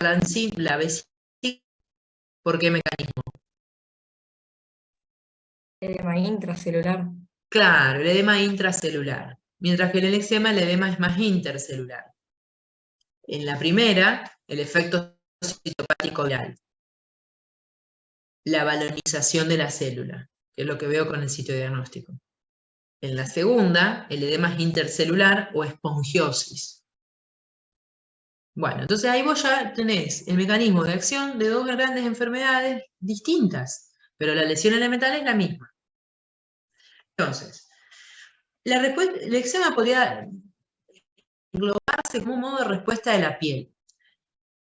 la vesícula. ¿Por qué mecanismo? Edema intracelular. Claro, el edema intracelular. Mientras que en el eczema el edema es más intercelular. En la primera, el efecto citopático viral. La balonización de la célula, que es lo que veo con el sitio diagnóstico. En la segunda, el edema es intercelular o espongiosis. Bueno, entonces ahí vos ya tenés el mecanismo de acción de dos grandes enfermedades distintas, pero la lesión elemental es la misma. Entonces, el eczema podría englobarse como un modo de respuesta de la piel.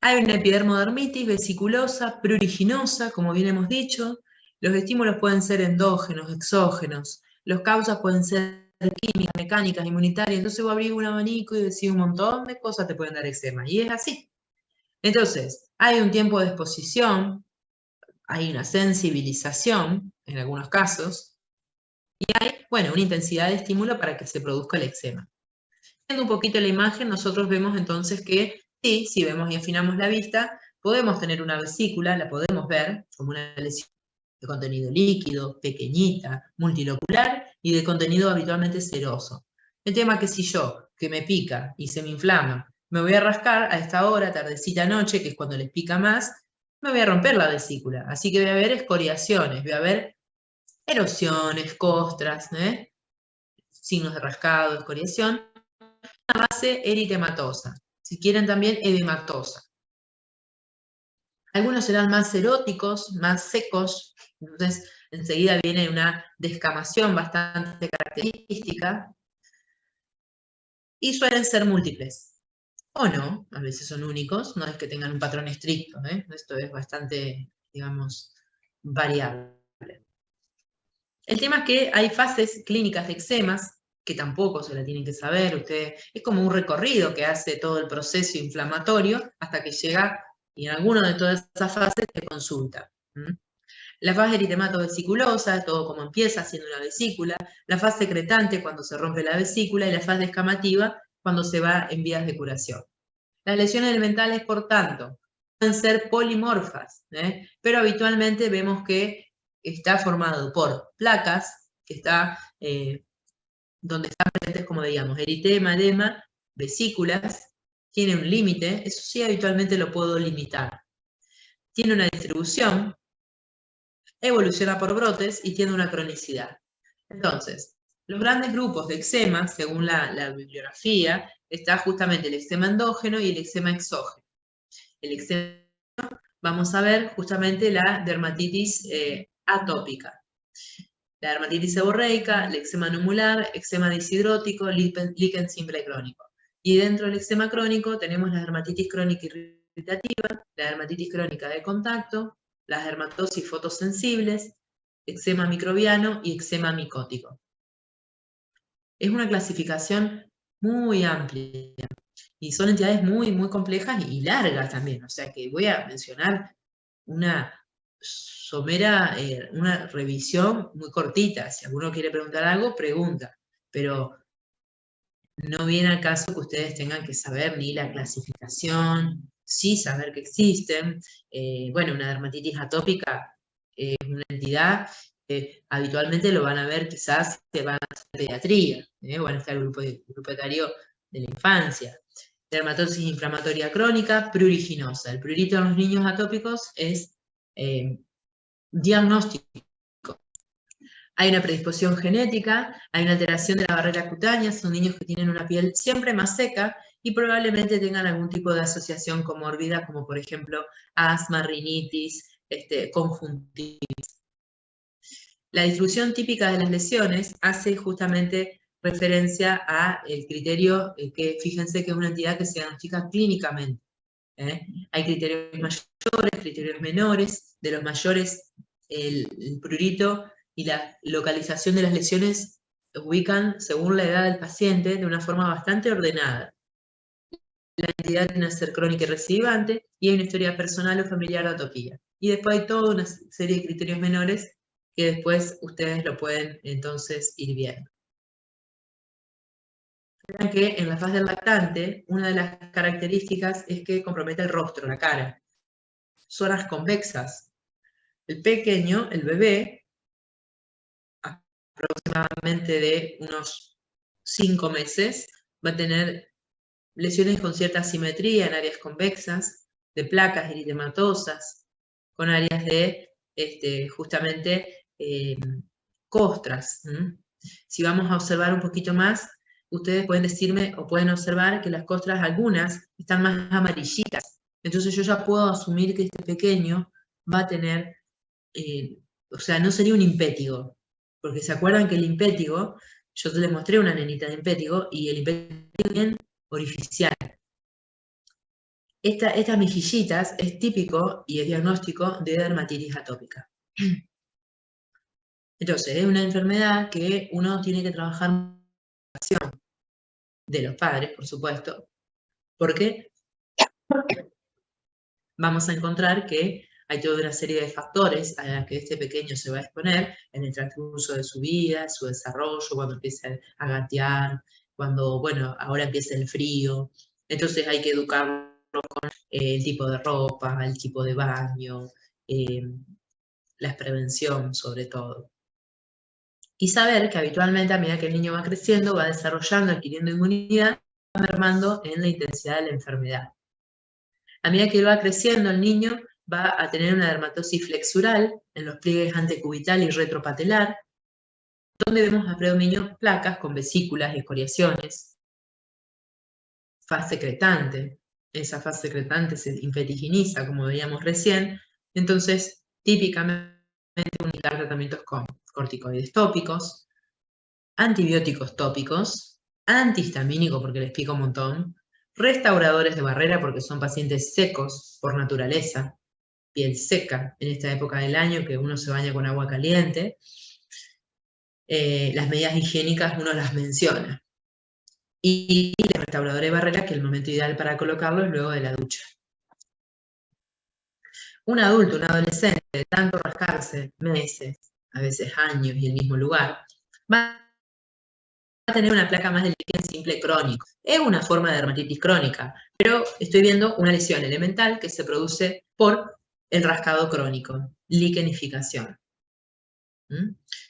Hay una epidermodermitis vesiculosa, pruriginosa, como bien hemos dicho. Los estímulos pueden ser endógenos, exógenos. Las causas pueden ser químicas, mecánicas, inmunitarias. Entonces vos abrís un abanico y decís un montón de cosas te pueden dar eczema. Y es así. Entonces, hay un tiempo de exposición, hay una sensibilización en algunos casos, y hay, bueno, una intensidad de estímulo para que se produzca el eczema. Viendo un poquito la imagen, nosotros vemos entonces que sí, si vemos y afinamos la vista, podemos tener una vesícula, la podemos ver como una lesión de contenido líquido, pequeñita, multilocular y de contenido habitualmente seroso. El tema es que si yo, que me pica y se me inflama, me voy a rascar a esta hora, tardecita noche, que es cuando les pica más, me voy a romper la vesícula. Así que voy a ver escoriaciones, voy a ver erosiones, costras, signos de rascado, escoriación, base eritematosa, si quieren también edematosa. Algunos serán más eróticos, más secos, entonces enseguida viene una descamación bastante característica, y suelen ser múltiples. O no, a veces son únicos, no es que tengan un patrón estricto, esto es bastante, digamos, variable. El tema es que hay fases clínicas de eczemas, que tampoco se la tienen que saber, es como un recorrido que hace todo el proceso inflamatorio hasta que llega, y en alguna de todas esas fases se consulta. La fase eritematoveziculosa, todo como empieza siendo una vesícula, la fase secretante cuando se rompe la vesícula y la fase descamativa cuando se va en vías de curación. Las lesiones elementales, por tanto, pueden ser polimorfas, pero habitualmente vemos que está formado por placas, que está donde están presentes, como digamos, eritema, edema, vesículas, tiene un límite, eso sí habitualmente lo puedo limitar. Tiene una distribución, evoluciona por brotes y tiene una cronicidad. Entonces, los grandes grupos de eczema, según la bibliografía, está justamente el eczema endógeno y el eczema exógeno. El eczema, vamos a ver justamente la dermatitis atópica. La dermatitis seborreica, el eczema numular, eczema disidrótico, líquen simple crónico. Y dentro del eczema crónico tenemos la dermatitis crónica irritativa, la dermatitis crónica de contacto, las dermatosis fotosensibles, eczema microbiano y eczema micótico. Es una clasificación muy amplia y son entidades muy, muy complejas y largas también. O sea que voy a mencionar una somera, una revisión muy cortita. Si alguno quiere preguntar algo, pregunta. Pero no viene al caso que ustedes tengan que saber ni la clasificación, sí saber que existen. Bueno, una dermatitis atópica es una entidad que habitualmente lo van a ver quizás que van a hacer pediatría, bueno, está el grupo etario de la infancia. Dermatosis inflamatoria crónica, pruriginosa. El prurito en los niños atópicos es diagnóstico. Hay una predisposición genética, hay una alteración de la barrera cutánea, son niños que tienen una piel siempre más seca y probablemente tengan algún tipo de asociación comórbida, como por ejemplo asma, rinitis, conjuntivitis. La distribución típica de las lesiones hace justamente referencia al criterio que, fíjense que es una entidad que se diagnostica clínicamente. Hay criterios mayores, criterios menores. De los mayores, el prurito y la localización de las lesiones ubican según la edad del paciente de una forma bastante ordenada. La entidad tiene que ser crónica y recidivante y hay una historia personal o familiar de atopía. Y después hay toda una serie de criterios menores que después ustedes lo pueden entonces ir viendo. Vean que en la faz del lactante, una de las características es que compromete el rostro, la cara. Zonas convexas. El pequeño, el bebé, aproximadamente de unos 5 meses, va a tener lesiones con cierta asimetría en áreas convexas, de placas eritematosas, con áreas de justamente costras. Si vamos a observar un poquito más, ustedes pueden decirme o pueden observar que las costras, algunas, están más amarillitas. Entonces yo ya puedo asumir que este pequeño va a tener, o sea, no sería un impétigo, porque se acuerdan que el impétigo, yo les mostré una nenita de impétigo, y el impétigo es bien orificial. Estas mejillitas es típico y es diagnóstico de dermatitis atópica. Entonces, es una enfermedad que uno tiene que trabajar de los padres, por supuesto, porque vamos a encontrar que hay toda una serie de factores a los que este pequeño se va a exponer en el transcurso de su vida, su desarrollo, cuando empiece a gatear, cuando, bueno, ahora empieza el frío. Entonces hay que educarlo con el tipo de ropa, el tipo de baño, la prevención sobre todo. Y saber que habitualmente a medida que el niño va creciendo, va desarrollando, adquiriendo inmunidad, va mermando en la intensidad de la enfermedad. A medida que va creciendo el niño, va a tener una dermatosis flexural en los pliegues antecubital y retropatelar, donde vemos a predominio placas con vesículas y escoriaciones. Faz secretante. Esa faz secretante se impetiginiza, como veíamos recién. Entonces, típicamente indicar tratamientos con corticoides tópicos, antibióticos tópicos, antihistamínico porque les pica un montón, restauradores de barrera porque son pacientes secos por naturaleza, piel seca en esta época del año que uno se baña con agua caliente. Las medidas higiénicas uno las menciona. Y el restaurador de barrera, que el momento ideal para colocarlo es luego de la ducha. Un adulto, un adolescente, de tanto rascarse meses, a veces años y el mismo lugar, va a tener una placa más de líquen simple crónico. Es una forma de dermatitis crónica, pero estoy viendo una lesión elemental que se produce por el rascado crónico, liquenificación.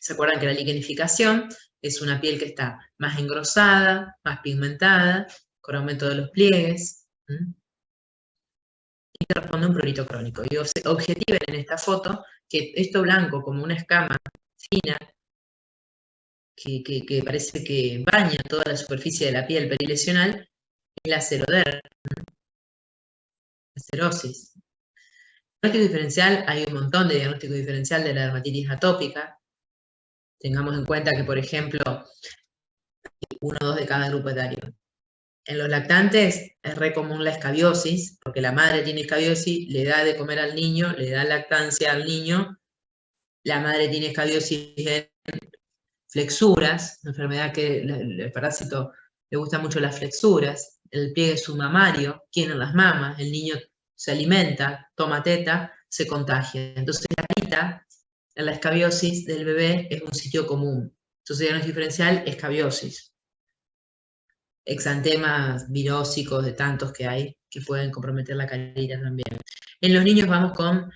¿Se acuerdan que la liquenificación es una piel que está más engrosada, más pigmentada, con aumento de los pliegues? Y que responde a un prurito crónico. Y objetiven en esta foto que esto blanco, como una escama fina, que parece que baña toda la superficie de la piel perilesional, es la ceroderma, la cerosis. Diagnóstico diferencial, hay un montón de diagnóstico diferencial de la dermatitis atópica. Tengamos en cuenta que, por ejemplo, 1 o 2 de cada grupo etario. En los lactantes es re común la escabiosis, porque la madre tiene escabiosis, le da de comer al niño, le da lactancia al niño, la madre tiene escabiosis en flexuras, una enfermedad que el parásito le gusta mucho las flexuras, el pliegue submamario, tienen las mamas, el niño se alimenta, toma teta, se contagia. Entonces la carita, en la escabiosis del bebé es un sitio común. Entonces diagnóstico diferencial, escabiosis. Exantemas virósicos de tantos que hay que pueden comprometer la carita también. En los niños vamos con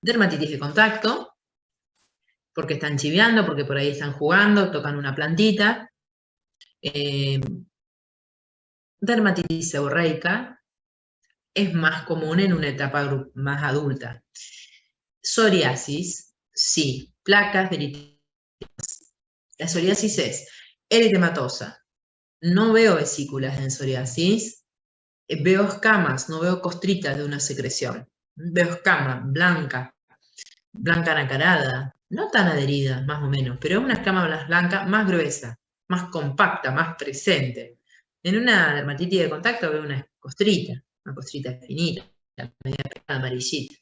dermatitis de contacto, porque están chiveando, porque por ahí están jugando, tocan una plantita. Dermatitis seborreica es más común en una etapa más adulta. Psoriasis, sí, placas de eritematosa. La psoriasis es eritematosa. No veo vesículas en psoriasis, veo escamas, no veo costritas de una secreción. Veo escama blanca, blanca anacarada, no tan adherida, más o menos, pero una escama blanca más gruesa, más compacta, más presente. En una dermatitis de contacto veo una costrita finita, media amarillita.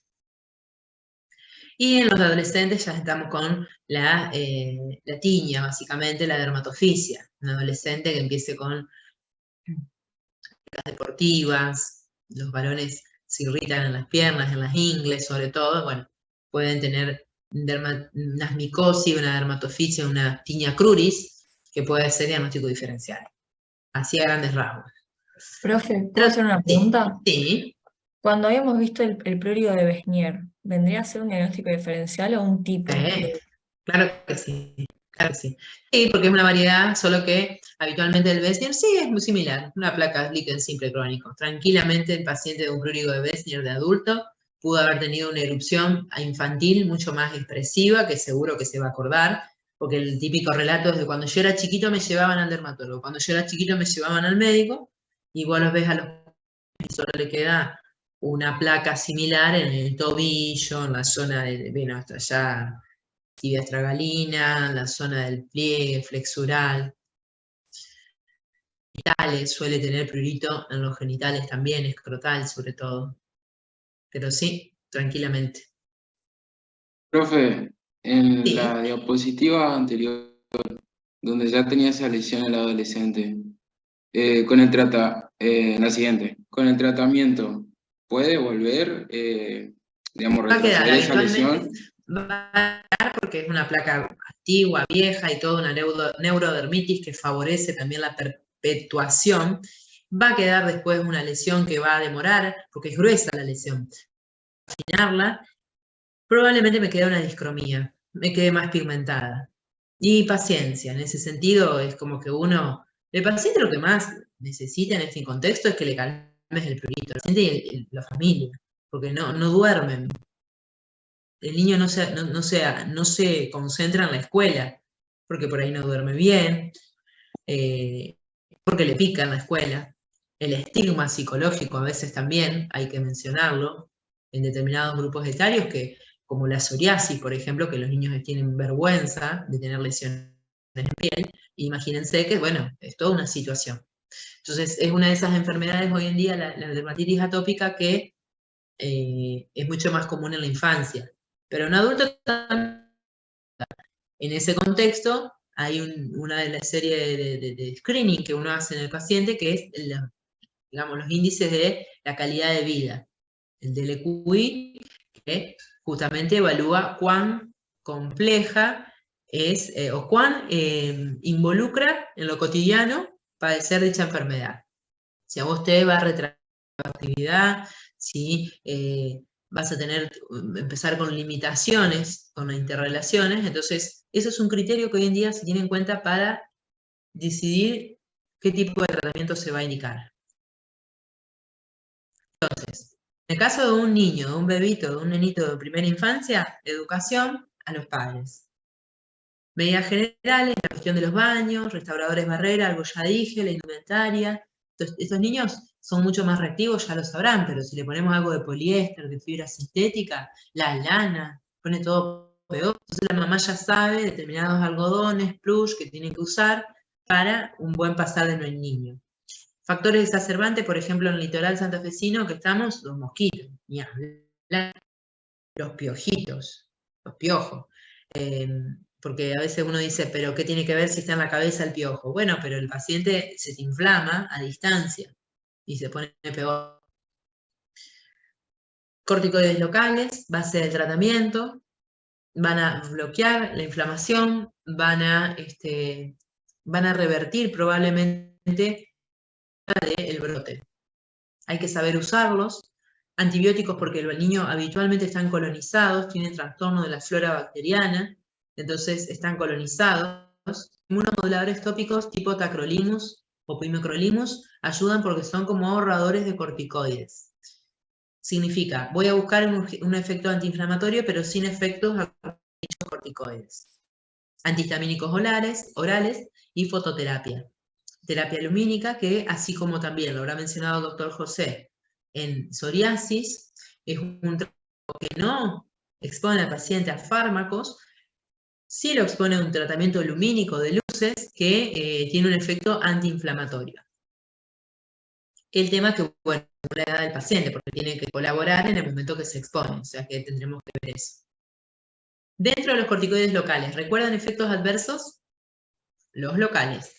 Y en los adolescentes ya estamos con la tiña, básicamente la dermatofisia. Un adolescente que empiece con las deportivas, los varones se irritan en las piernas, en las ingles sobre todo, bueno, pueden tener una micosis, una dermatofisia, una tinea cruris, que puede ser diagnóstico diferencial. Así a grandes rasgos. Profe, ¿puedo hacer una Sí, pregunta? sí, Cuando habíamos visto el prurigo de Besnier, ¿vendría a ser un diagnóstico diferencial o un tipo de...? claro que sí, claro que sí. Sí, porque es una variedad, solo que habitualmente el Besnier sí es muy similar, una placa líquen simple crónico. Tranquilamente el paciente de un prurigo de Besnier de adulto pudo haber tenido una erupción infantil mucho más expresiva, que seguro que se va a acordar, porque el típico relato es de cuando yo era chiquito me llevaban al dermatólogo, cuando yo era chiquito me llevaban al médico, y vos los ves a los y solo le queda una placa similar en el tobillo, en la zona de, bueno, hasta allá, tibia astragalina, en la zona del pliegue flexural. Genitales, suele tener prurito en los genitales también, escrotal sobre todo. Pero sí, tranquilamente. Profe, en Sí, la diapositiva anterior, donde ya tenía esa lesión en el adolescente, en la siguiente, con el tratamiento, ¿puede volver, digamos, va a quedar retroceder esa habitualmente, lesión? va a quedar porque es una placa antigua, vieja y toda una neurodermitis que favorece también la perpetuación. Va a quedar después una lesión que va a demorar, porque es gruesa la lesión. Afinarla, probablemente me quede una discromía, me quede más pigmentada. Y paciencia, en ese sentido es como que el paciente lo que más necesita en este contexto es que le calmes el prurito, el paciente y la familia, porque no duermen. El niño no se concentra en la escuela, porque por ahí no duerme bien, eh, porque le pica en la escuela. El estigma psicológico a veces también, hay que mencionarlo, en determinados grupos etarios, que como la psoriasis, por ejemplo, que los niños tienen vergüenza de tener lesiones en piel, imagínense que, bueno, es toda una situación. Entonces, es una de esas enfermedades hoy en día, la dermatitis atópica, que es mucho más común en la infancia. Pero en adultos también, en ese contexto, hay una de las series de screening que uno hace en el paciente, que es, digamos, los índices de la calidad de vida. El DLQI, que justamente evalúa cuán compleja es o cuán involucra en lo cotidiano padecer dicha enfermedad. Si a vos te va a retrasar la actividad, si vas a empezar con limitaciones, con interrelaciones, entonces eso es un criterio que hoy en día se tiene en cuenta para decidir qué tipo de tratamiento se va a indicar. Entonces, en el caso de un niño, de un bebito, de un nenito de primera infancia, educación a los padres. Medidas generales, la cuestión de los baños, restauradores barrera, algo ya dije, la indumentaria. Entonces, estos niños son mucho más reactivos, ya lo sabrán, pero si le ponemos algo de poliéster, de fibra sintética, la lana, pone todo peor. Entonces la mamá ya sabe determinados algodones, plush que tienen que usar para un buen pasar de el niño. Factores exacerbantes, por ejemplo, en el litoral santafesino que estamos, los mosquitos, ni hablar, los piojitos, los piojos. Porque a veces uno dice, pero ¿qué tiene que ver si está en la cabeza el piojo? Bueno, pero el paciente se te inflama a distancia y se pone peor. Corticoides locales, base del tratamiento, van a bloquear la inflamación, van a revertir probablemente el brote. Hay que saber usarlos. Antibióticos porque el niño habitualmente están colonizados, tienen trastorno de la flora bacteriana, entonces están colonizados. Inmunomoduladores tópicos tipo tacrolimus o pimecrolimus ayudan porque son como ahorradores de corticoides. Significa, voy a buscar un efecto antiinflamatorio, pero sin efectos a dichos corticoides. Antihistamínicos orales y fototerapia. Terapia lumínica, que así como también lo habrá mencionado el doctor José, en psoriasis, es un tratamiento que no expone al paciente a fármacos, sí lo expone a un tratamiento lumínico de luces que tiene un efecto antiinflamatorio. El tema que, bueno, la edad del paciente, porque tiene que colaborar en el momento que se expone, o sea que tendremos que ver eso. Dentro de los corticoides locales, ¿recuerdan efectos adversos? Los locales.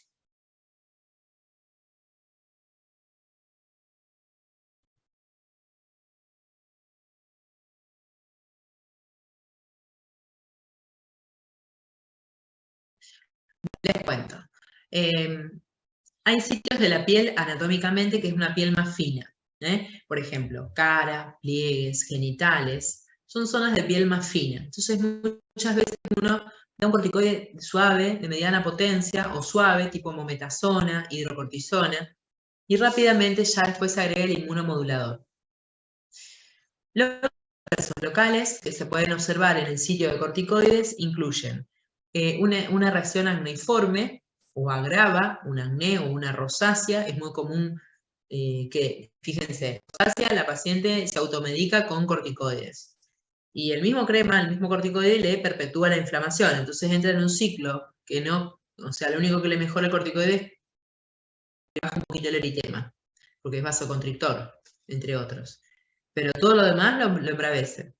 Les cuento. Hay sitios de la piel anatómicamente que es una piel más fina. Por ejemplo, cara, pliegues, genitales, son zonas de piel más fina. Entonces muchas veces uno da un corticoide suave, de mediana potencia, o suave, tipo mometasona, hidrocortisona, y rápidamente ya después se agrega el inmunomodulador. Los versos locales que se pueden observar en el sitio de corticoides incluyen una reacción acneiforme, o agrava, un acné o una rosácea. Es muy común que, fíjense, rosácea, la paciente se automedica con corticoides. Y el mismo crema, el mismo corticoide le perpetúa la inflamación. Entonces entra en un ciclo que no, o sea, lo único que le mejora el corticoide es que baja un poquito el eritema, porque es vasoconstrictor, entre otros. Pero todo lo demás lo embravece.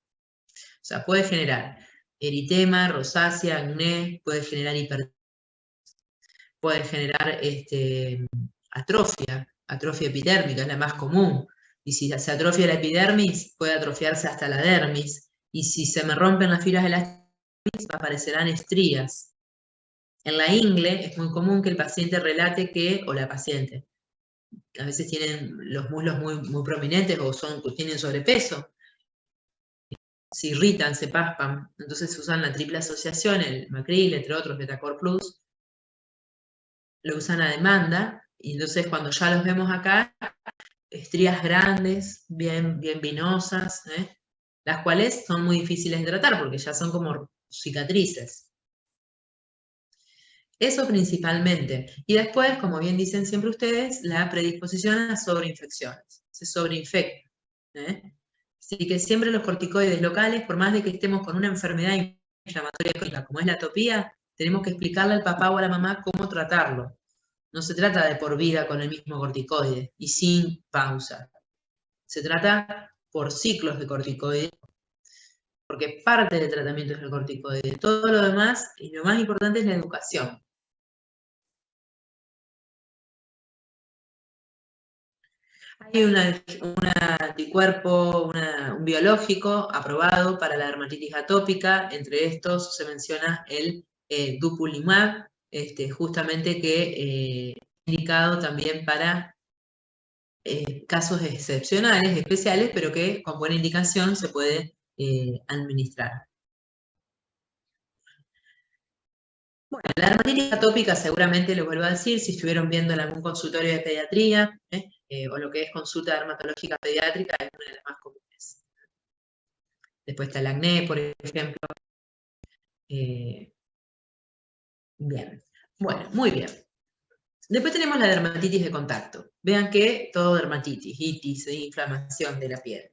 O sea, puede generar eritema, rosácea, acné, puede generar puede generar atrofia epidérmica, es la más común. Y si se atrofia la epidermis, puede atrofiarse hasta la dermis. Y si se me rompen las fibras elásticas, aparecerán estrías. En la ingle es muy común que el paciente relate que, o la paciente, a veces tienen los muslos muy prominentes o tienen sobrepeso, se irritan, se paspan, entonces usan la triple asociación, el Macril, entre otros, Betacor Plus, lo usan a demanda, y entonces cuando ya los vemos acá, estrías grandes, bien vinosas, las cuales son muy difíciles de tratar porque ya son como cicatrices. Eso principalmente. Y después, como bien dicen siempre ustedes, la predisposición a sobreinfecciones. Se sobreinfecta. Así que siempre los corticoides locales, por más de que estemos con una enfermedad inflamatoria crónica como es la atopía, tenemos que explicarle al papá o a la mamá cómo tratarlo. No se trata de por vida con el mismo corticoide y sin pausa. Se trata por ciclos de corticoide, porque parte del tratamiento es el corticoide. Todo lo demás, y lo más importante, es la educación. Hay un anticuerpo, un biológico aprobado para la dermatitis atópica. Entre estos se menciona el Dupilumab, justamente que es indicado también para casos excepcionales, especiales, pero que con buena indicación se puede administrar. Bueno, la dermatitis atópica seguramente lo vuelvo a decir, si estuvieron viendo en algún consultorio de pediatría, o lo que es consulta dermatológica pediátrica, es una de las más comunes. Después está el acné, por ejemplo. Bien, bueno, muy bien. Después tenemos la dermatitis de contacto. Vean que todo dermatitis, itis, inflamación de la piel.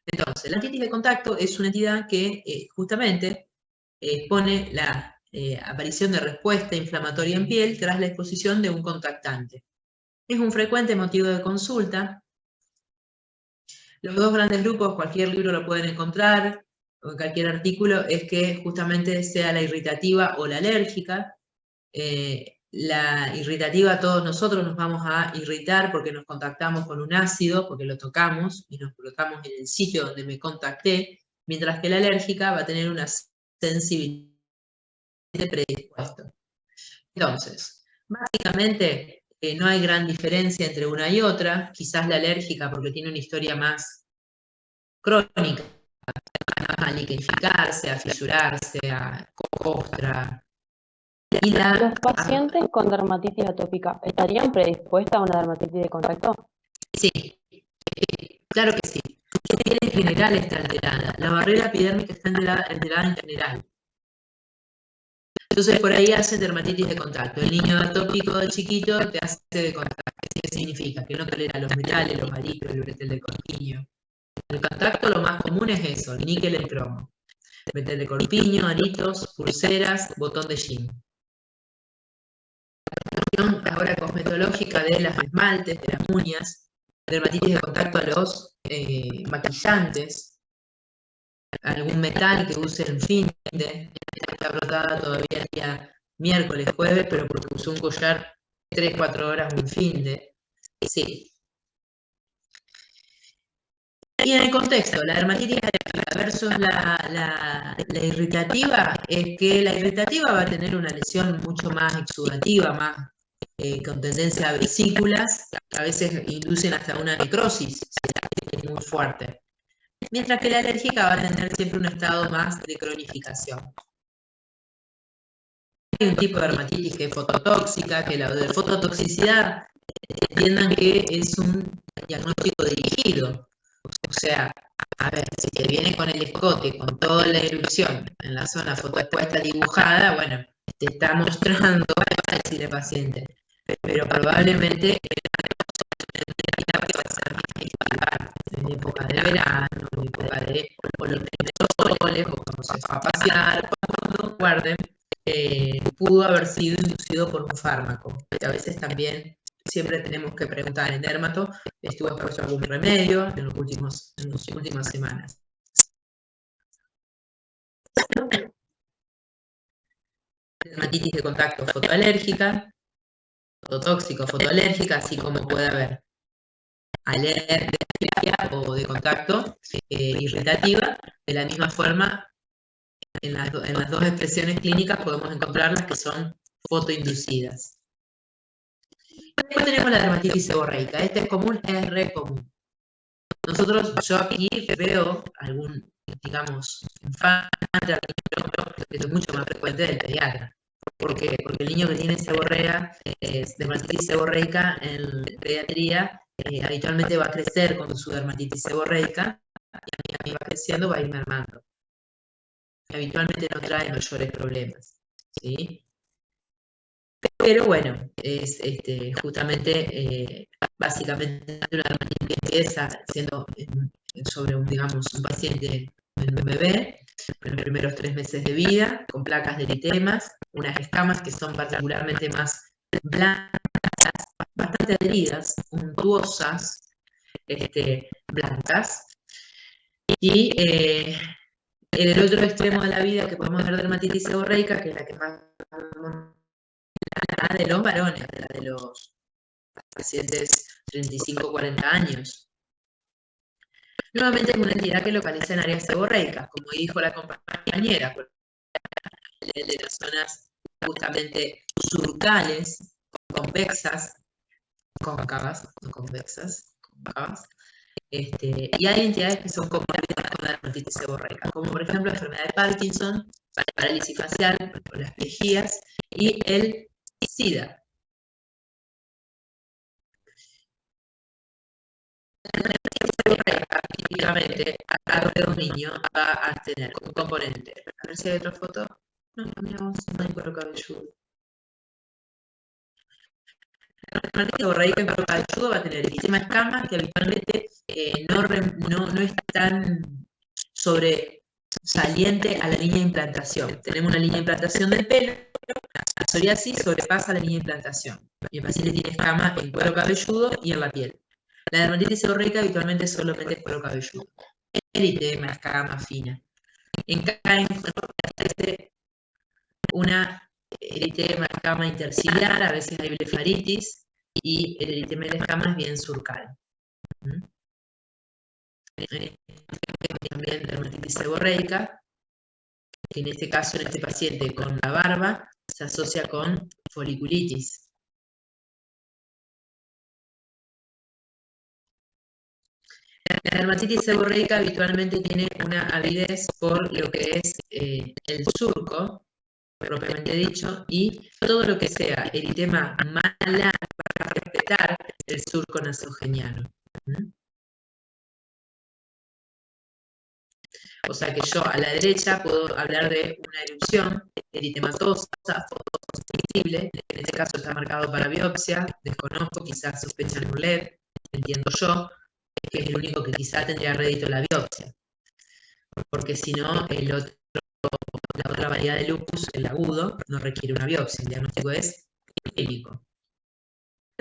Entonces, la dermatitis de contacto es una entidad que justamente expone la aparición de respuesta inflamatoria en piel tras la exposición de un contactante. Es un frecuente motivo de consulta. Los dos grandes grupos, cualquier libro lo pueden encontrar, o en cualquier artículo, es que justamente sea la irritativa o la alérgica. La irritativa, todos nosotros nos vamos a irritar porque nos contactamos con un ácido, porque lo tocamos y nos colocamos en el sitio donde me contacté, mientras que la alérgica va a tener una sensibilidad predispuesta. Entonces, básicamente no hay gran diferencia entre una y otra, quizás la alérgica porque tiene una historia más crónica, más a liquenificarse, a fisurarse, a costra. ¿Los pacientes con dermatitis atópica estarían predispuestos a una dermatitis de contacto? Sí, claro que sí. La piel en general está alterada. La barrera epidérmica está alterada en general. Entonces por ahí hacen dermatitis de contacto. El niño atópico de chiquito te hace de contacto. ¿Qué significa? Que no tolera los metales, los barillos, el uretel de corpiño. El contacto lo más común es eso, el níquel, el cromo. Uretel de corpiño, aritos, pulseras, botón de jean. Ahora cosmetológica de las esmaltes, de las uñas, dermatitis de contacto a los maquillantes, algún metal que use en fin de, está brotada todavía el día miércoles, jueves, pero porque usó un collar 3-4 horas un fin de, sí. Y en el contexto, la dermatitis alérgica versus la irritativa, es que la irritativa va a tener una lesión mucho más exudativa, más con tendencia a vesículas, que a veces inducen hasta una necrosis, si es muy fuerte. Mientras que la alérgica va a tener siempre un estado más de cronificación. Hay un tipo de dermatitis que es fototóxica, que la de fototoxicidad entiendan que es un diagnóstico dirigido. O sea, a ver, si te viene con el escote, con toda la erupción en la zona fotoexpuesta dibujada, bueno, te está mostrando, va a decir el paciente, pero probablemente en época de verano, en época de los primeros soles, o cuando se fue a pasear, cuando guarden, pudo haber sido inducido por un fármaco. A veces también siempre tenemos que preguntar en dermato, ¿estuvo expuesto a algún remedio en las últimas semanas? Dermatitis de contacto fotoalérgica, fototóxico, fotoalérgica, así como puede haber alergia o de contacto irritativa. De la misma forma, en las dos expresiones clínicas podemos encontrar las que son fotoinducidas. Después tenemos la dermatitis seborreica. Este es común, es re común. Yo aquí veo algún, digamos, infante, que es mucho más frecuente del pediatra. ¿Por qué? Porque el niño que tiene seborrea, dermatitis seborreica en pediatría, habitualmente va a crecer con su dermatitis seborreica, y a mí va creciendo, va a ir mermando. Habitualmente no trae mayores problemas, ¿sí? Pero bueno, es justamente, básicamente una dermatitis que empieza siendo sobre digamos, un paciente, un bebé, en los primeros 3 meses de vida, con placas de eritemas, unas escamas que son particularmente más blancas, bastante adheridas, untuosas, blancas, y en el otro extremo de la vida que podemos ver dermatitis seborreica, que es la que más la de los varones, la de los pacientes 35-40 años. Nuevamente es una entidad que localiza en áreas seborreicas, como dijo la compañera, de las zonas justamente surcales, convexas, cóncavas, no convexas, cóncavas. Y hay entidades que son compatibles con la dermatitis seborreica, como por ejemplo la enfermedad de Parkinson, la parálisis facial, las plegías y el SIDA. La dermatitis seborreica, típicamente, a lo que un niño va a tener un componente. A ver si hay otra foto. No, miramos, no hay cuero cabelludo. La dermatitis seborreica en cuero cabelludo va a tener eritema escamas que habitualmente no es tan sobresaliente a la línea de implantación. Tenemos una línea de implantación del pelo, la psoriasis sobrepasa la línea de implantación. Y el paciente tiene escamas en cuero cabelludo y en la piel. La dermatitis seborreica habitualmente es solamente cuero cabelludo. Eritema, escama fina. En cada una eritema, escama interciliar, a veces hay blefaritis, y el eritema de la escama es bien surcal. También dermatitis seborreica, que en este caso, en este paciente con la barba, se asocia con foliculitis. La dermatitis seborreica habitualmente tiene una avidez por lo que es el surco, propiamente dicho, y todo lo que sea eritema malar para respetar el surco nasogeniano. O sea que yo a la derecha puedo hablar de una erupción eritematosa, fotosensible, en este caso está marcado para biopsia, desconozco, quizás sospechan un LED, entiendo yo, que es el único que quizá tendría rédito la biopsia, porque si no, la otra variedad de lupus, el agudo, no requiere una biopsia, el diagnóstico es clínico.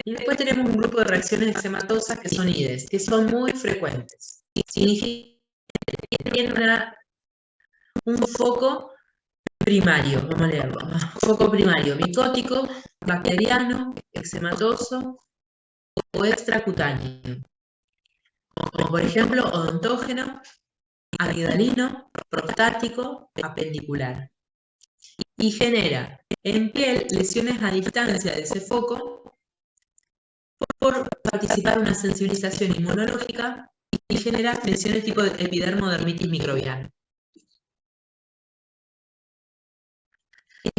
Y después tenemos un grupo de reacciones eczematosas que son IDES, que son muy frecuentes. Significa que tienen un foco primario, vamos a leerlo, foco primario, micótico, bacteriano, eczematoso o extracutáneo. Como por ejemplo, odontógeno, amigdalino, prostático, apendicular. Y genera en piel lesiones a distancia de ese foco por participar en una sensibilización inmunológica y genera lesiones tipo de epidermodermitis microbiana.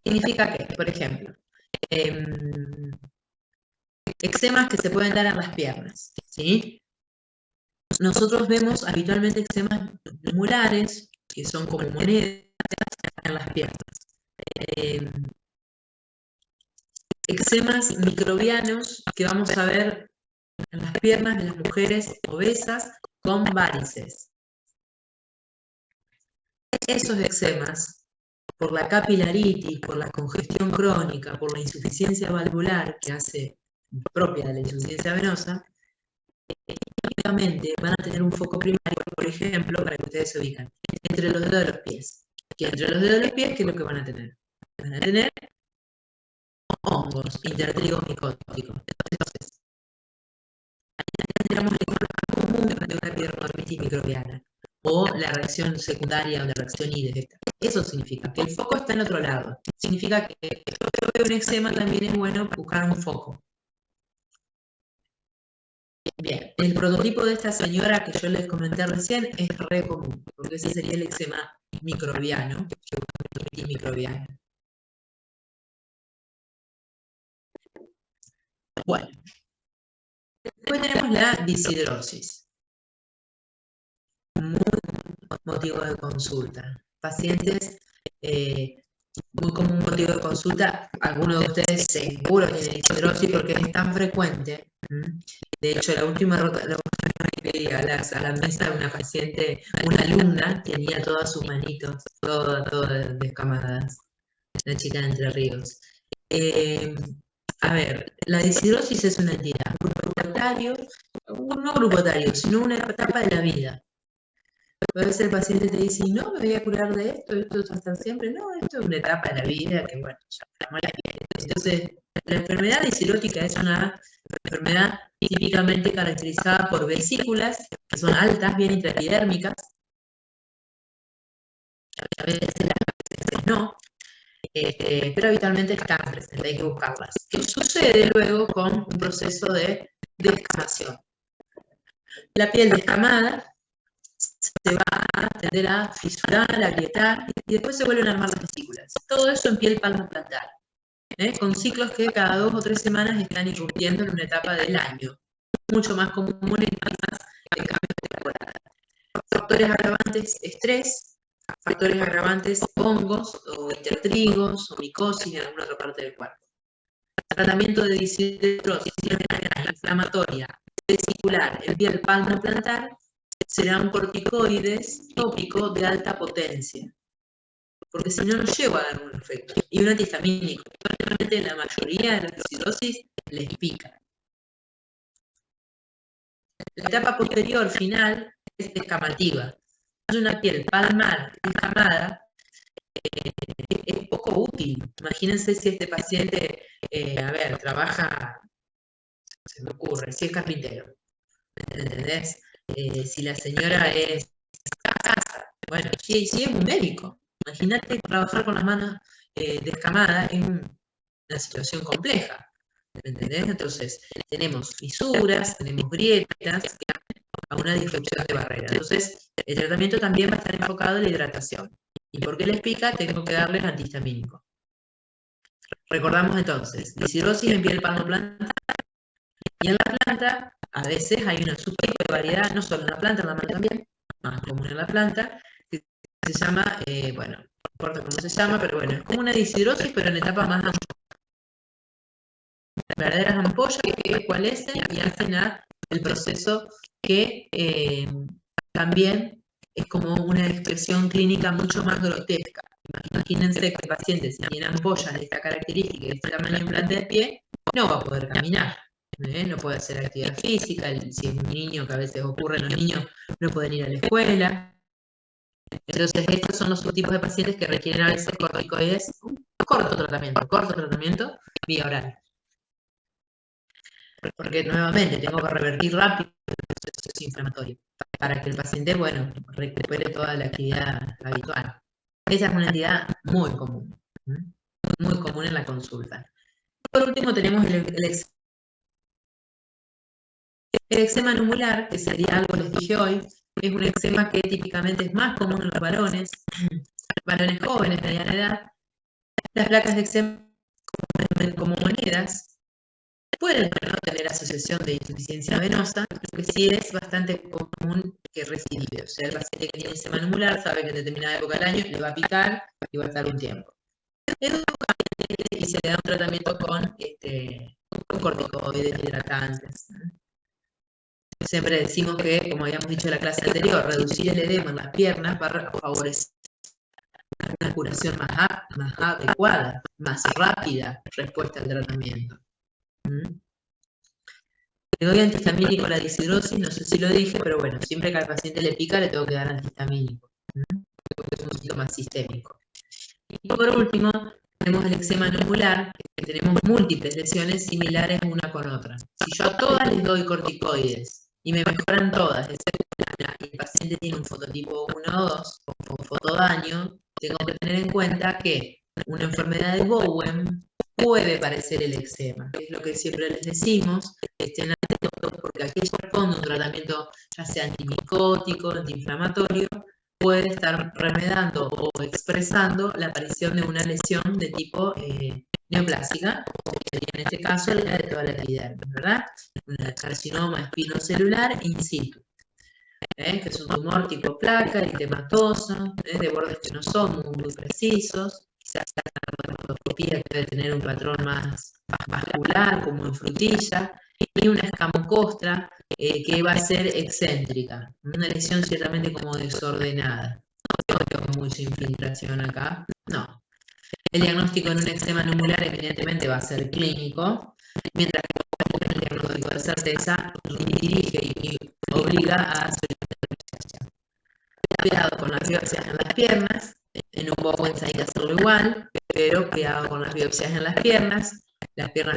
Significa que, por ejemplo, eczemas que se pueden dar en las piernas, ¿sí? Nosotros vemos habitualmente eczemas numulares, que son como monedas en las piernas. Eczemas microbianos que vamos a ver en las piernas de las mujeres obesas con varices. Esos eczemas, por la capilaritis, por la congestión crónica, por la insuficiencia valvular que hace propia de la insuficiencia venosa, únicamente van a tener un foco primario, por ejemplo, para que ustedes se ubican, entre los dedos de los pies. Y entre los dedos de los pies, ¿qué es lo que van a tener? Van a tener hongos, intertrigos micóticos. Entonces, ahí tendríamos el cuadro común de una epidermodermitis microbiana, o la reacción secundaria o la reacción IDES. Eso significa que el foco está en otro lado. Significa que yo veo un eczema, también es bueno buscar un foco. Bien, el prototipo de esta señora que yo les comenté recién es re común, porque ese sería el eczema microbiano, microbiana. Bueno, después tenemos la disidrosis. Muy motivo de consulta. Pacientes, muy común motivo de consulta, algunos de ustedes seguro tienen disidrosis porque es tan frecuente. De hecho, la última que vi a la mesa de una paciente, una alumna, tenía todas sus manitos, todas descamadas, una chica de Entre Ríos. A ver, la disidrosis es una entidad, no grupatario, sino una etapa de la vida. A veces el paciente te dice, no, me voy a curar de esto va a estar siempre. No, esto es una etapa de la vida que, bueno, ya estamos en la vida. Entonces, la enfermedad disirótica es una enfermedad típicamente caracterizada por vesículas que son altas, bien intraepidérmicas. A veces no, pero habitualmente están presentes, hay que buscarlas. ¿Qué sucede luego con un proceso de descamación? La piel descamada se va a tender a fisurar, a agrietar, y después se vuelven a armar las vesículas. Todo eso en piel palmoplantar, con ciclos que cada 2 o 3 semanas están irrumpiendo en una etapa del año. Mucho más común en climas de cambio de temporada. Factores agravantes, estrés. Factores agravantes, hongos o intertrigos o micosis en alguna otra parte del cuerpo. Tratamiento de disidrosis inflamatoria vesicular en piel palmoplantar será un corticoides tópico de alta potencia, porque si no, no lleva a dar un efecto. Y un antihistamínico, realmente la mayoría de las disidrosis les pica. La etapa posterior, final, es descamativa. Es una piel palmar descamada, es poco útil. Imagínense si este paciente, trabaja, se me ocurre, si es carpintero, ¿entendés? Si la señora es casa, bueno, si es un médico, imagínate trabajar con las manos descamadas en una situación compleja, ¿entendés? Entonces, tenemos fisuras, tenemos grietas, a una disrupción de barrera. Entonces, el tratamiento también va a estar enfocado en la hidratación. ¿Y por qué les pica? Tengo que darles antihistamínico. Recordamos entonces, disidrosis en piel palmoplantar, y en la planta, a veces hay una subtipo de variedad, no solo en la planta, en la mano también, más común en la planta, que se llama, no importa cómo se llama, pero bueno, es como una disidrosis, pero en etapa más amplia. Verdaderas ampollas que coalescen y hacen el proceso que también es como una expresión clínica mucho más grotesca. Imagínense que el paciente, si tiene ampollas de esta característica y de este tamaño en planta de pie, no va a poder caminar, no puede hacer actividad física. Si es un niño, que a veces ocurre en los niños, no pueden ir a la escuela. Entonces, estos son los subtipos de pacientes que requieren a veces corticoides, corto tratamiento, vía oral. Porque nuevamente tengo que revertir rápido el proceso inflamatorio. para que el paciente, bueno, recupere toda la actividad habitual. Esa es una entidad muy común en la consulta. Por último tenemos el eczema nubular, que sería algo que les dije hoy, es un eczema que típicamente es más común en los varones jóvenes, de mediana edad. Las placas de eczema como monedas pueden no tener asociación de insuficiencia venosa, porque sí es bastante común que recidive. O sea, el paciente que tiene eczema nubular sabe que en determinada época del año le va a picar y va a estar un tiempo. Y se le da un tratamiento con corticoides, hidratantes. Siempre decimos que, como habíamos dicho en la clase anterior, reducir el edema en las piernas va a favorecer una curación más adecuada, más rápida respuesta al tratamiento. Le doy antihistamínico a la deshidrosis, no sé si lo dije, pero bueno, siempre que al paciente le pica le tengo que dar antihistamínico, porque es un síntoma sistémico. Y por último, tenemos el eczema nubular, que tenemos múltiples lesiones similares una con otra. Si yo a todas les doy corticoides y me mejoran todas, excepto una, y el paciente tiene un fototipo 1 o 2, o fotodaño, tengo que tener en cuenta que una enfermedad de Bowen puede parecer el eczema, que es lo que siempre les decimos, estén atentos porque aquí responde un tratamiento ya sea antimicótico, antiinflamatorio, puede estar remedando o expresando la aparición de una lesión de tipo neoplásica, que sería en este caso la de toda la epidermis, ¿verdad? Un carcinoma espinocelular in situ, que es un tumor tipo placa, eritematoso, de bordes que no son muy precisos. Quizás la endoscopía debe tener un patrón más vascular, como en frutilla, y una escamocostra que va a ser excéntrica, una lesión ciertamente como desordenada. No veo mucha infiltración acá, no. El diagnóstico en un eczema nubular evidentemente va a ser clínico, mientras que el diagnóstico de certeza dirige y obliga a solicitar. Cuidado con las biopsias en las piernas, en un Bowen hay que hacerlo igual, pero cuidado con las biopsias en las piernas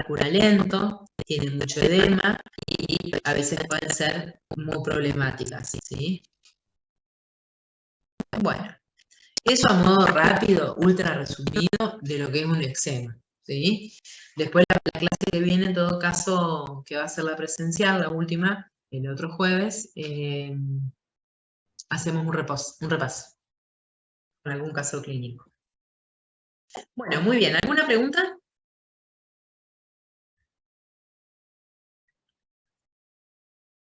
cura lento, tienen mucho edema y a veces pueden ser muy problemáticas, ¿sí? Bueno, eso a modo rápido, ultra resumido, de lo que es un eczema, ¿sí? Después la clase que viene, en todo caso, que va a ser la presencial, la última, el otro jueves, hacemos un repaso con algún caso clínico. Bueno, muy bien. ¿Alguna pregunta?